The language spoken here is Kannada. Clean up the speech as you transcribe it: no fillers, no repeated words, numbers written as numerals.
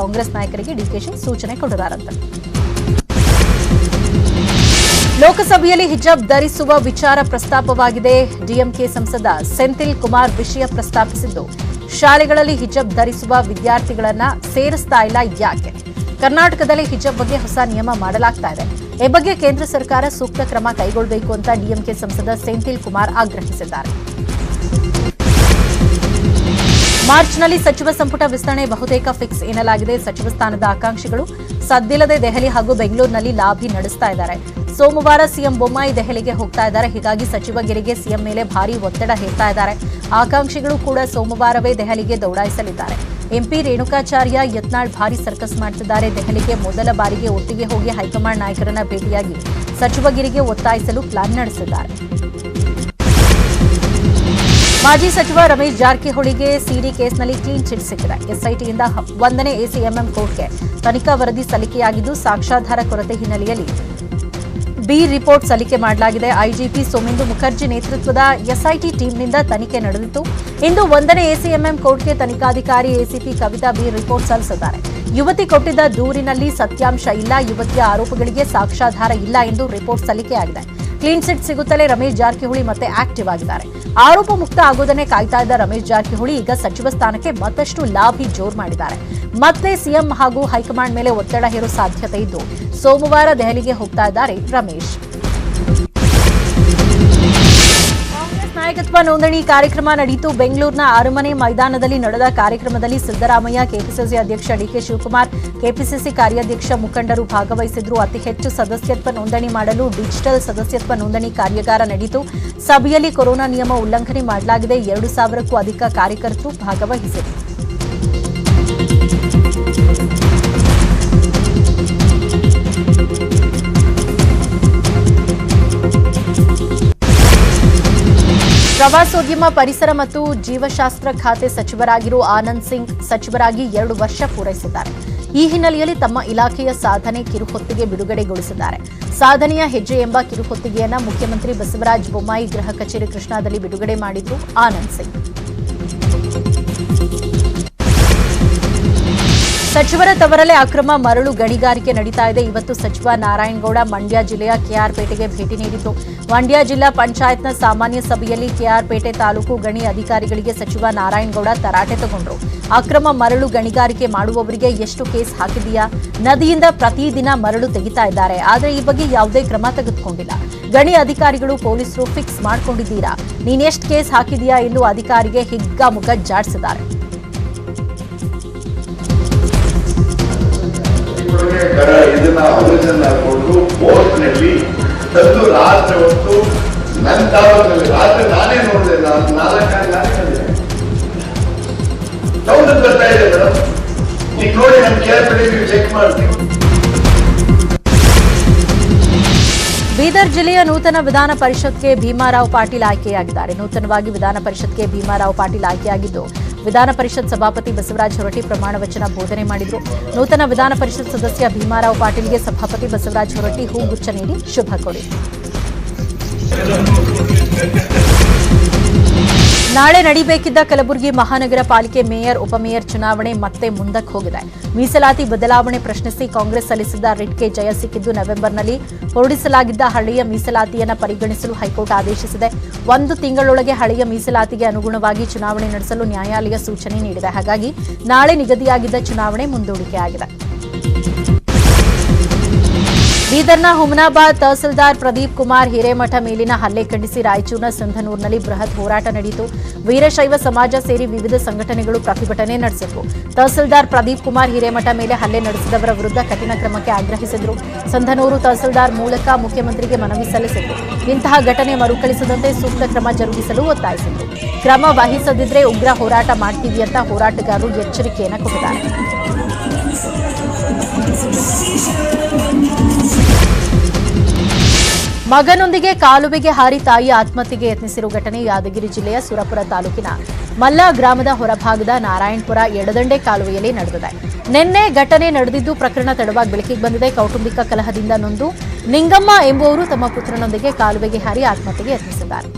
ಕಾಂಗ್ರೆಸ್ ನಾಯಕರಿಗೆ ಡಿಕೆಶಿ ಸೂಚನೆ ಕೊಟ್ಟಿದ್ದಾರಂತೆ. ಲೋಕಸಭೆಯಲ್ಲಿ ಹಿಜಾಬ್ ಧರಿಸುವ ವಿಚಾರ ಪ್ರಸ್ತಾಪವಾಗಿದೆ. ಡಿಎಂಕೆ ಸಂಸದ ಸೆಂಥಿಲ್ ಕುಮಾರ್ ವಿಷಯ ಪ್ರಸ್ತಾಪಿಸಿದ್ದು, ಶಾಲೆಗಳಲ್ಲಿ ಹಿಜಾಬ್ ಧರಿಸುವ ವಿದ್ಯಾರ್ಥಿಗಳನ್ನ ಸೇರಿಸ್ತಾ ಇಲ್ಲ ಯಾಕೆ? ಕರ್ನಾಟಕದಲ್ಲಿ ಹಿಜಾಬ್ ಬಗ್ಗೆ ಹೊಸ ನಿಯಮ ಮಾಡಲಾಗ್ತಾ ಇದೆ. ಈ ಬಗ್ಗೆ ಕೇಂದ್ರ ಸರ್ಕಾರ ಸೂಕ್ತ ಕ್ರಮ ಕೈಗೊಳ್ಳಬೇಕು ಅಂತ ಡಿಎಂಕೆ ಸಂಸದ ಸೆಂಥಿಲ್ ಕುಮಾರ್ ಆಗ್ರಹಿಸಿದ್ದಾರೆ. ಮಾರ್ಚ್ನಲ್ಲಿ ಸಚಿವ ಸಂಪುಟ ವಿಸ್ತರಣೆ ಬಹುತೇಕ ಫಿಕ್ಸ್ ಎನ್ನಲಾಗಿದೆ. ಸಚಿವ ಸ್ಥಾನದ ಆಕಾಂಕ್ಷಿಗಳು ಸದ್ದಿಲ್ಲದೆ ದೆಹಲಿ ಹಾಗೂ ಬೆಂಗಳೂರಿನಲ್ಲಿ ಲಾಬಿ ನಡೆಸ್ತಾ ಇದ್ದಾರೆ. ಸೋಮವಾರ ಸಿಎಂ ಬೊಮ್ಮಾಯಿ ದೆಹಲಿಗೆ ಹೋಗ್ತಾ ಇದ್ದಾರೆ. ಹೀಗಾಗಿ ಸಚಿವಗಿರಿಗೆ ಸಿಎಂ ಮೇಲೆ ಭಾರೀ ಒತ್ತಡ ಹೇರ್ತಾ ಇದ್ದಾರೆ. ಆಕಾಂಕ್ಷಿಗಳು ಕೂಡ ಸೋಮವಾರವೇ ದೆಹಲಿಗೆ ದೌಡಾಯಿಸಲಿದ್ದಾರೆ. ಎಂಪಿ ರೇಣುಕಾಚಾರ್ಯ ಯತ್ನಾಳ್ ಭಾರೀ ಸರ್ಕಸ್ ಮಾಡ್ತಿದ್ದಾರೆ. ದೆಹಲಿಗೆ ಮೊದಲ ಬಾರಿಗೆ ಒಟ್ಟಿಗೆ ಹೋಗಿ ಹೈಕಮಾಂಡ್ ನಾಯಕರನ್ನ ಭೇಟಿಯಾಗಿ ಸಚಿವಗಿರಿಗೆ ಒತ್ತಾಯಿಸಲು ಪ್ಲಾನ್ ನಡೆಸಿದ್ದಾರೆ. ಮಾಜಿ ಸಚಿವ ರಮೇಶ್ ಜಾರಕಿಹೊಳಿಗೆ ಸಿಡಿ ಕೇಸ್ನಲ್ಲಿ ಕ್ಲೀನ್ ಚಿಟ್ ಸಿಕ್ಕಿದೆ. ಎಸ್ಐಟಿಯಿಂದ 1ನೇ ಎಸಿಎಂಎಂ ಕೋರ್ಟ್ಗೆ ತನಿಖಾ ವರದಿ ಸಲ್ಲಿಕೆಯಾಗಿದ್ದು, ಸಾಕ್ಷ್ಯಾಧಾರ ಕೊರತೆ ಹಿನ್ನೆಲೆಯಲ್ಲಿ ಬಿ ರಿಪೋರ್ಟ್ ಸಲ್ಲಿಕೆ ಮಾಡಲಾಗಿದೆ. ಐಜಿಪಿ ಸೋಮೇಂದು ಮುಖರ್ಜಿ ನೇತೃತ್ವದ ಎಸ್ಐಟಿ ಟೀಮ್ನಿಂದ ತನಿಖೆ ನಡೆದಿತ್ತು. ಇಂದು 1ನೇ ಎಸಿಎಂಎಂ ಕೋರ್ಟ್ಗೆ ತನಿಖಾಧಿಕಾರಿ ಎಸಿಪಿ ಕವಿತಾ ಬಿ ರಿಪೋರ್ಟ್ ಸಲ್ಲಿಸಿದ್ದಾರೆ. ಯುವತಿ ಕೊಟ್ಟಿದ್ದ ದೂರಿನಲ್ಲಿ ಸತ್ಯಾಂಶ ಇಲ್ಲ, ಯುವತಿಯ ಆರೋಪಗಳಿಗೆ ಸಾಕ್ಷ್ಯಾಧಾರ ಇಲ್ಲ ಎಂದು ರಿಪೋರ್ಟ್ ಸಲ್ಲಿಕೆಯಾಗಿದೆ. ಕ್ಲೀನ್ ಚಿಟ್ ಸಿಗುತ್ತಲೇ ರಮೇಶ್ ಜಾರಕಿಹೊಳಿ ಮತ್ತೆ ಆಕ್ಟಿವ್ ಆಗಿದ್ದಾರೆ. ಆರೋಪ ಮುಕ್ತ ಆಗೋದನ್ನೇ ಕಾಯ್ತಾ ಇದ್ದ ರಮೇಶ್ ಜಾರಕಿಹೊಳಿ ಈಗ ಸಚಿವ ಸ್ಥಾನಕ್ಕೆ ಮತ್ತಷ್ಟು ಲಾಬಿ ಜೋರು ಮಾಡಿದ್ದಾರೆ. ಮತ್ತೆ ಸಿಎಂ ಹಾಗೂ ಹೈಕಮಾಂಡ್ ಮೇಲೆ ಒತ್ತಡ ಹೇರೋ ಸಾಧ್ಯತೆ ಇದ್ದು, ಸೋಮವಾರ ದೆಹಲಿಗೆ ಹೋಗ್ತಾ ಇದ್ದಾರೆ ರಮೇಶ್. ಕಾಂಗ್ರೆಸ್ ನಾಯಕತ್ವ ನೋಂದಣಿ ಕಾರ್ಯಕ್ರಮ ನಡೆಯಿತು. ಬೆಂಗಳೂರಿನ ಅರಮನೆ ಮೈದಾನದಲ್ಲಿ ನಡೆದ ಕಾರ್ಯಕ್ರಮದಲ್ಲಿ ಸಿದ್ದರಾಮಯ್ಯ, ಕೆಪಿಸಿಸಿ ಅಧ್ಯಕ್ಷ ಡಿಕೆ ಶಿವಕುಮಾರ್, ಕೆಪಿಸಿಸಿ ಕಾರ್ಯಾಧ್ಯಕ್ಷ ಮುಖಂಡರು ಭಾಗವಹಿಸಿದ್ರು. ಅತಿ ಹೆಚ್ಚು ಸದಸ್ಯತ್ವ ನೋಂದಣಿ ಮಾಡಲು ಡಿಜಿಟಲ್ ಸದಸ್ಯತ್ವ ನೋಂದಣಿ ಕಾರ್ಯಾಗಾರ ನಡೆಯಿತು. ಸಭೆಯಲ್ಲಿ ಕೊರೋನಾ ನಿಯಮ ಉಲ್ಲಂಘನೆ ಮಾಡಲಾಗಿದೆ. 2,000ಕ್ಕೂ ಅಧಿಕ ಕಾರ್ಯಕರ್ತರು ಭಾಗವಹಿಸಿದರು. ಪ್ರವಾಸೋದ್ಯಮ, ಪರಿಸರ ಮತ್ತು ಜೀವಶಾಸ್ತ್ರ ಖಾತೆ ಸಚಿವರಾಗಿರುವ ಆನಂದ್ ಸಿಂಗ್ ಸಚಿವರಾಗಿ 2 ವರ್ಷ ಪೂರೈಸಿದ್ದಾರೆ. ಈ ಹಿನ್ನೆಲೆಯಲ್ಲಿ ತಮ್ಮ ಇಲಾಖೆಯ ಸಾಧನೆ ಕಿರುಹೊತ್ತಿಗೆ ಬಿಡುಗಡೆಗೊಳಿಸಿದ್ದಾರೆ. ಸಾಧನೆಯ ಹೆಜ್ಜೆ ಎಂಬ ಕಿರುಹೊತ್ತಿಗೆಯನ್ನ ಮುಖ್ಯಮಂತ್ರಿ ಬಸವರಾಜ ಬೊಮ್ಮಾಯಿ ಗೃಹ ಕಚೇರಿ ಕೃಷ್ಣಾದಲ್ಲಿ ಬಿಡುಗಡೆ ಮಾಡಿದ್ರು ಆನಂದ್ ಸಿಂಗ್. ಸಚಿವರ ತವರಲ್ಲೇ ಅಕ್ರಮ ಮರಳು ಗಣಿಗಾರಿಕೆ ನಡೀತಾ ಇದೆ. ಇವತ್ತು ಸಚಿವ ನಾರಾಯಣಗೌಡ ಮಂಡ್ಯ ಜಿಲ್ಲೆಯ ಕೆಆರ್ಪೇಟೆಗೆ ಭೇಟಿ ನೀಡಿದ್ದು, ಮಂಡ್ಯ ಜಿಲ್ಲಾ ಪಂಚಾಯತ್ನ ಸಾಮಾನ್ಯ ಸಭೆಯಲ್ಲಿ ಕೆಆರ್ಪೇಟೆ ತಾಲೂಕು ಗಣಿ ಅಧಿಕಾರಿಗಳಿಗೆ ಸಚಿವ ನಾರಾಯಣಗೌಡ ತರಾಟೆ ತಗೊಂಡ್ರು. ಅಕ್ರಮ ಮರಳು ಗಣಿಗಾರಿಕೆ ಮಾಡುವವರಿಗೆ ಎಷ್ಟು ಕೇಸ್ ಹಾಕಿದೀಯಾ? ನದಿಯಿಂದ ಪ್ರತಿದಿನ ಮರಳು ತೆಗಿತಾ ಇದ್ದಾರೆ, ಆದರೆ ಈ ಬಗ್ಗೆ ಯಾವುದೇ ಕ್ರಮ ತೆಗೆದುಕೊಂಡಿಲ್ಲ. ಗಣಿ ಅಧಿಕಾರಿಗಳು ಪೊಲೀಸರು ಫಿಕ್ಸ್ ಮಾಡ್ಕೊಂಡಿದ್ದೀರಾ? ನೀನೆಷ್ಟು ಕೇಸ್ ಹಾಕಿದೀಯಾ ಎಂದು ಅಧಿಕಾರಿಗೆ ಹಿಗ್ಗಾಮುಗ್ಗಾ ಜಾಡಿಸಿದ್ದಾರೆ. ಇದನ್ನ ಅವರನ್ನ ಹಾಕೊಂಡು ಬೋಟ್ನಲ್ಲಿ ತಂದು ರಾತ್ರಿ ಹೊತ್ತು ನನ್ನ ತಾವಲ್ಲಿ ರಾತ್ರಿ ನಾನೇ ನೋಡಿದೆ. 4 ನಾನೇ ಸೌಂಡ್ ಬರ್ತಾ ಇದೆ ಮೇಡಮ್. ಈಗ ನೋಡಿ ನಮ್ಮ ಕೇಳ್ಪಡಿ, ನೀವು ಚೆಕ್ ಮಾಡ್ತೀವಿ. ಬೀದರ್ ಜಿಲ್ಲೆಯ ನೂತನ ವಿಧಾನ ಪರಿಷತ್ಗೆ ಭೀಮಾರಾವ್ ಪಾಟೀಲ್ ಆಯ್ಕೆಯಾಗಿದ್ದಾರೆ. ನೂತನವಾಗಿ ವಿಧಾನ ಪರಿಷತ್ಗೆ ಭೀಮಾರಾವ್ ಪಾಟೀಲ್ ಆಯ್ಕೆಯಾಗಿದ್ದು, ವಿಧಾನ ಪರಿಷತ್ ಸಭಾಪತಿ ಬಸವರಾಜ ಹೊರಟ್ಟಿ ಪ್ರಮಾಣ ವಚನ ಬೋಧನೆ ಮಾಡಿದರು. ನೂತನ ವಿಧಾನ ಪರಿಷತ್ ಸದಸ್ಯ ಭೀಮಾರಾವ್ ಪಾಟೀಲ್ಗೆ ಸಭಾಪತಿ ಬಸವರಾಜ ಹೊರಟ್ಟಿ ಹೂಗುಚ್ಛ ನೀಡಿ ಶುಭ ಕೋರಿದರು. ನಾಳೆ ನಡೆಯಬೇಕಿದ್ದ ಕಲಬುರಗಿ ಮಹಾನಗರ ಪಾಲಿಕೆ ಮೇಯರ್, ಉಪಮೇಯರ್ ಚುನಾವಣೆ ಮತ್ತೆ ಮುಂದಕ್ಕೆ ಹೋಗಿದೆ. ಮೀಸಲಾತಿ ಬದಲಾವಣೆ ಪ್ರಶ್ನಿಸಿ ಕಾಂಗ್ರೆಸ್ ಸಲ್ಲಿಸಿದ್ದ ರಿಟ್ಗೆ ಜಯ ಸಿಕ್ಕಿದ್ದು, ನವೆಂಬರ್ನಲ್ಲಿ ಹೊರಡಿಸಲಾಗಿದ್ದ ಹಳೆಯ ಮೀಸಲಾತಿಯನ್ನು ಪರಿಗಣಿಸಲು ಹೈಕೋರ್ಟ್ ಆದೇಶಿಸಿದೆ. 1 ತಿಂಗಳೊಳಗೆ ಹಳೆಯ ಮೀಸಲಾತಿಗೆ ಅನುಗುಣವಾಗಿ ಚುನಾವಣೆ ನಡೆಸಲು ನ್ಯಾಯಾಲಯ ಸೂಚನೆ ನೀಡಿದೆ. ಹಾಗಾಗಿ ನಾಳೆ ನಿಗದಿಯಾಗಿದ್ದ ಚುನಾವಣೆ ಮುಂದೂಡಿಕೆಯಾಗಿದೆ. ಬೀದರ್ನ ಹುಮನಾಬಾದ್ ತಹಸೀಲ್ದಾರ್ ಪ್ರದೀಪ್ ಕುಮಾರ್ ಹಿರೇಮಠ ಮೇಲಿನ ಹಲ್ಲೆ ಖಂಡಿಸಿ ರಾಯಚೂರಿನ ಸಿಂಧನೂರಿನಲ್ಲಿ ಬೃಹತ್ ಹೋರಾಟ ನಡೆಯಿತು. ವೀರಶೈವ ಸಮಾಜ ಸೇರಿ ವಿವಿಧ ಸಂಘಟನೆಗಳು ಪ್ರತಿಭಟನೆ ನಡೆಸಿತು. ತಹಸೀಲ್ದಾರ್ ಪ್ರದೀಪ್ ಕುಮಾರ್ ಹಿರೇಮಠ ಮೇಲೆ ಹಲ್ಲೆ ನಡೆಸಿದವರ ವಿರುದ್ಧ ಕಠಿಣ ಕ್ರಮಕ್ಕೆ ಆಗ್ರಹಿಸಿದರು. ಸಿಂಧನೂರು ತಹಸೀಲ್ದಾರ್ ಮೂಲಕ ಮುಖ್ಯಮಂತ್ರಿಗೆ ಮನವಿ ಸಲ್ಲಿಸಿದರು. ಇಂತಹ ಘಟನೆ ಮರುಕಳಿಸದಂತೆ ಸೂಕ್ತ ಕ್ರಮ ಜರುಗಿಸಲು ಒತ್ತಾಯಿಸಿದರು. ಕ್ರಮ ವಹಿಸದಿದ್ದರೆ ಉಗ್ರ ಹೋರಾಟ ಮಾಡ್ತೀವಿ ಅಂತ ಹೋರಾಟಗಾರರು ಎಚ್ಚರಿಕೆಯನ್ನು ಕೊಟ್ಟಿದ್ದಾರೆ. ಮಗನೊಂದಿಗೆ ಕಾಲುವೆಗೆ ಹಾರಿ ತಾಯಿ ಆತ್ಮಹತ್ಯೆಗೆ ಯತ್ನಿಸಿರುವ ಘಟನೆ ಯಾದಗಿರಿ ಜಿಲ್ಲೆಯ ಸುರಪುರ ತಾಲೂಕಿನ ಮಲ್ಲ ಗ್ರಾಮದ ಹೊರಭಾಗದ ನಾರಾಯಣಪುರ ಎಡದಂಡೆ ಕಾಲುವೆಯಲ್ಲಿ ನಡೆದಿದೆ. ನಿನ್ನೆ ಘಟನೆ ನಡೆದಿದ್ದು ಪ್ರಕರಣ ತಡವಾಗಿ ಬೆಳಕಿಗೆ ಬಂದಿದೆ. ಕೌಟುಂಬಿಕ ಕಲಹದಿಂದ ನೊಂದು ನಿಂಗಮ್ಮ ಎಂಬುವರು ತಮ್ಮ ಪುತ್ರನೊಂದಿಗೆ ಕಾಲುವೆಗೆ ಹಾರಿ ಆತ್ಮಹತ್ಯೆಗೆ ಯತ್ನಿಸಿದ್ದಾರೆ.